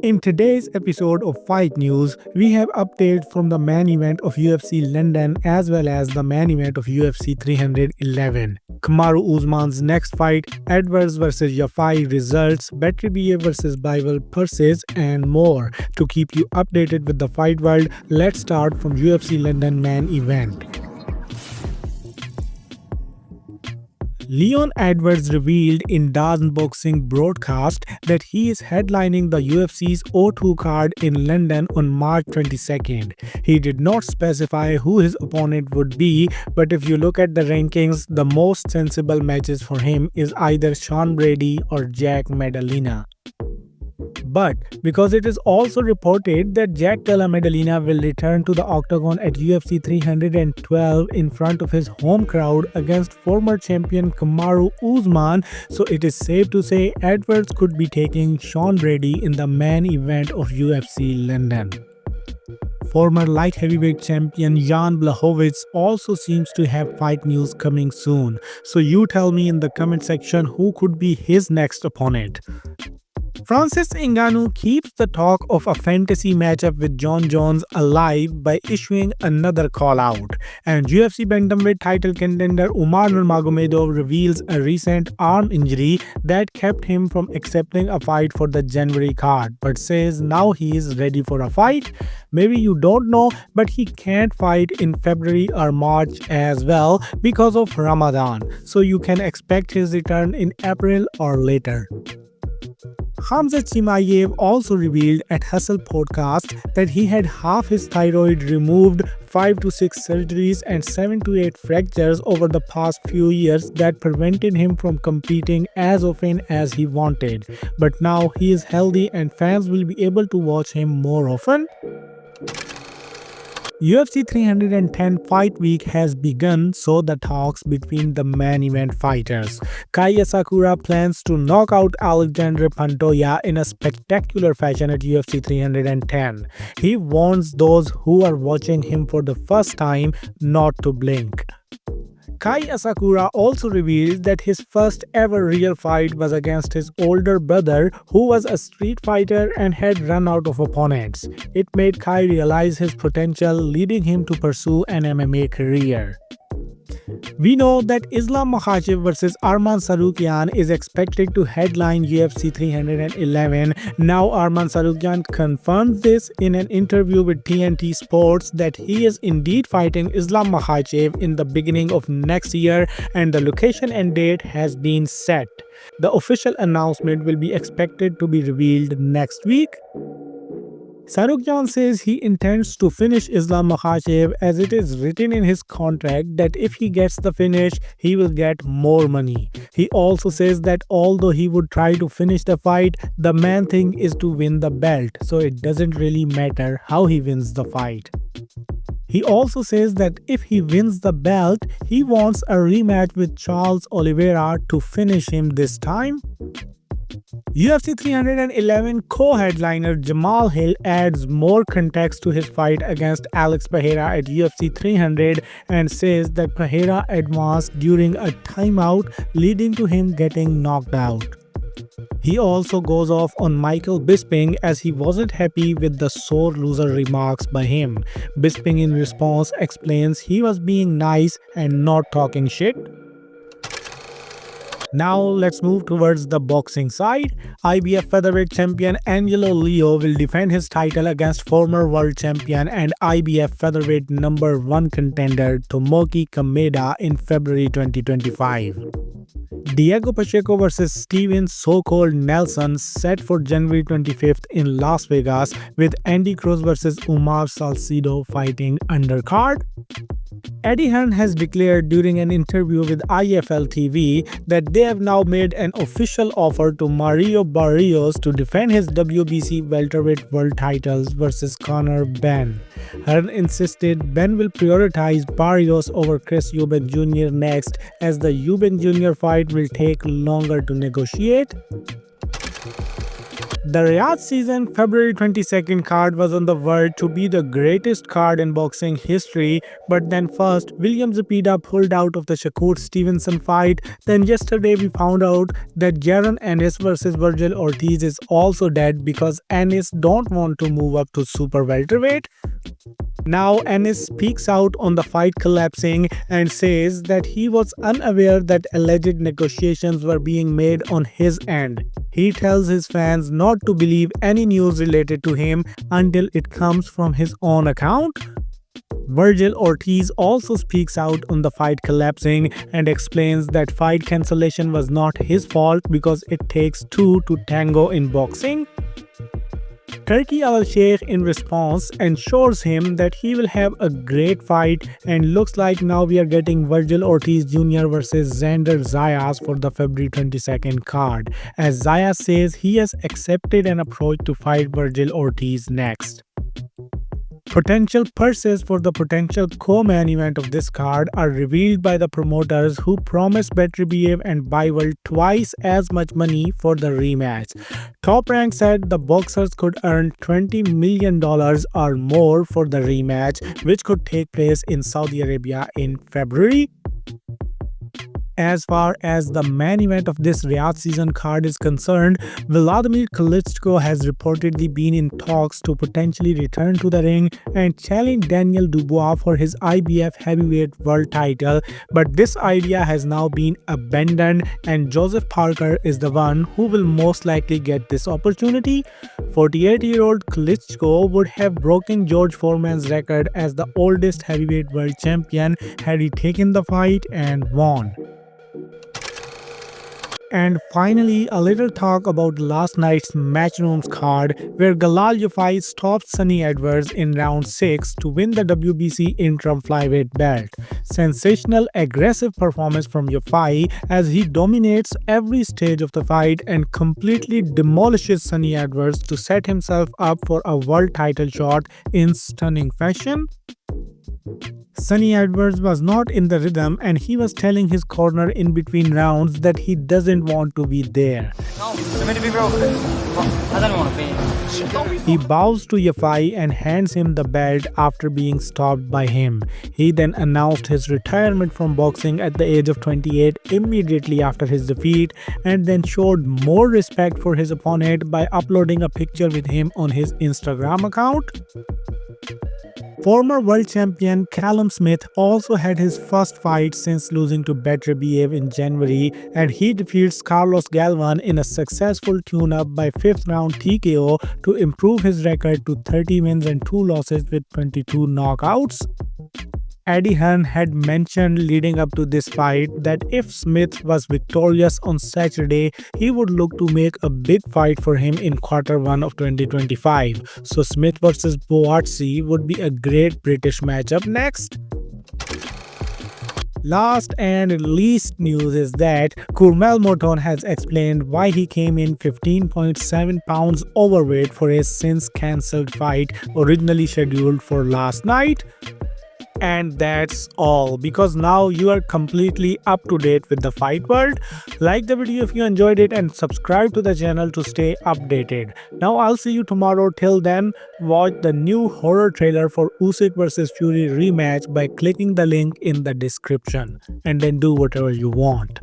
In today's episode of Fight News, we have updates from the main event of UFC London as well as the main event of UFC 311. Kamaru Usman's next fight, Edwards vs Yafai results, Beterbiev vs Bible purses, and more. To keep you updated with the fight world, let's start from UFC London main event. Leon Edwards revealed in DAZN Boxing broadcast that he is headlining the UFC's O2 card in London on March 22nd. He did not specify who his opponent would be, but if you look at the rankings, the most sensible matches for him is either Sean Brady or Jack Maddalena. But because it is also reported that Della Maddalena will return to the octagon at UFC 312 in front of his home crowd against former champion Kamaru Usman, so it is safe to say Edwards could be taking Sean Brady in the main event of UFC London. Former light heavyweight champion Jan Blachowicz also seems to have fight news coming soon, so you tell me in the comment section who could be his next opponent. Francis Ngannou keeps the talk of a fantasy matchup with Jon Jones alive by issuing another call-out, and UFC bantamweight title contender Nurmagomedov reveals a recent arm injury that kept him from accepting a fight for the January card, but says now he is ready for a fight. Maybe you don't know, but he can't fight in February or March as well because of Ramadan, so you can expect his return in April or later. Khamzat Chimaev also revealed at Hustle podcast that he had half his thyroid removed, 5 to 6 surgeries and 7 to 8 fractures over the past few years that prevented him from competing as often as he wanted. But now he is healthy and fans will be able to watch him more often. UFC 310 fight week has begun, so the talks between the main event fighters. Kai Asakura plans to knock out Alexandre Pantoja in a spectacular fashion at UFC 310. He warns those who are watching him for the first time not to blink. Kai Asakura also revealed that his first ever real fight was against his older brother, who was a street fighter and had run out of opponents. It made Kai realize his potential, leading him to pursue an MMA career. We know that Islam Makhachev vs Arman Tsarukyan is expected to headline UFC 311. Now Arman Tsarukyan confirms this in an interview with TNT Sports that he is indeed fighting Islam Makhachev in the beginning of next year, and the location and date has been set. The official announcement will be expected to be revealed next week. Tsarukyan says he intends to finish Islam Makhachev, as it is written in his contract that if he gets the finish, he will get more money. He also says that although he would try to finish the fight, the main thing is to win the belt, so it doesn't really matter how he wins the fight. He also says that if he wins the belt, he wants a rematch with Charles Oliveira to finish him this time. UFC 311 co-headliner Jamal Hill adds more context to his fight against Alex Pereira at UFC 300 and says that Pereira advanced during a timeout, leading to him getting knocked out. He also goes off on Michael Bisping as he wasn't happy with the sore loser remarks by him. Bisping in response explains he was being nice and not talking shit. Now let's move towards the boxing side. IBF featherweight champion Angelo Leo will defend his title against former world champion and IBF featherweight #1 contender Tomoki Kameda in February 2025. Diego Pacheco vs Steven so-called Nelson set for January 25th in Las Vegas, with Andy Cruz vs Umar Salcido fighting undercard. Eddie Hearn has declared during an interview with IFL TV that they have now made an official offer to Mario Barrios to defend his WBC welterweight world titles versus Conor Ben. Hearn insisted Ben will prioritize Barrios over Chris Eubank Jr. next, as the Eubank Jr. fight will take longer to negotiate. The Riyadh season February 22nd card was on the verge to be the greatest card in boxing history, but then first William Zepeda pulled out of the Shakur Stevenson fight. Then yesterday we found out that Jaron Ennis versus Virgil Ortiz is also dead because Ennis don't want to move up to super welterweight. Now Ennis speaks out on the fight collapsing and says that he was unaware that alleged negotiations were being made on his end. He tells his fans not to believe any news related to him until it comes from his own account. Virgil Ortiz also speaks out on the fight collapsing and explains that fight cancellation was not his fault because it takes two to tango in boxing. Turki Al-Sheikh in response ensures him that he will have a great fight, and looks like now we are getting Virgil Ortiz Jr. versus Xander Zayas for the February 22nd card, as Zayas says he has accepted an approach to fight Virgil Ortiz next. Potential purses for the potential co-main event of this card are revealed by the promoters, who promise Beterbiev and Bivol twice as much money for the rematch. Top Rank said the boxers could earn $20 million or more for the rematch, which could take place in Saudi Arabia in February. As far as the main event of this Riyadh season card is concerned, Vladimir Klitschko has reportedly been in talks to potentially return to the ring and challenge Daniel Dubois for his IBF heavyweight world title, but this idea has now been abandoned and Joseph Parker is the one who will most likely get this opportunity. 48-year-old Klitschko would have broken George Foreman's record as the oldest heavyweight world champion had he taken the fight and won. And finally, a little talk about last night's Matchrooms card, where Galal Yafai stopped Sonny Edwards in round 6 to win the WBC interim flyweight belt. Sensational aggressive performance from Yafai as he dominates every stage of the fight and completely demolishes Sonny Edwards to set himself up for a world title shot in stunning fashion. Sonny Edwards was not in the rhythm and he was telling his corner in between rounds that he doesn't want to be there. No, let me be real quick. I don't want to be. He bows to Yafai and hands him the belt after being stopped by him. He then announced his retirement from boxing at the age of 28 immediately after his defeat, and then showed more respect for his opponent by uploading a picture with him on his Instagram account. Former world champion Callum Smith also had his first fight since losing to Beterbiev in January, and he defeats Carlos Galvan in a successful tune-up by 5th round TKO to improve his record to 30 wins and 2 losses with 22 knockouts. Eddie Hearn had mentioned leading up to this fight that if Smith was victorious on Saturday, he would look to make a big fight for him in Q1 of 2025. So Smith versus Boatsi would be a great British matchup next. Last and least news is that Kurmel Morton has explained why he came in 15.7 pounds overweight for his since cancelled fight originally scheduled for last night. And that's all, because now you are completely up to date with the fight world. Like the video if you enjoyed it and subscribe to the channel to stay updated. Now I'll see you tomorrow. Till then, watch the new horror trailer for Usyk vs Fury rematch by clicking the link in the description, and then do whatever you want.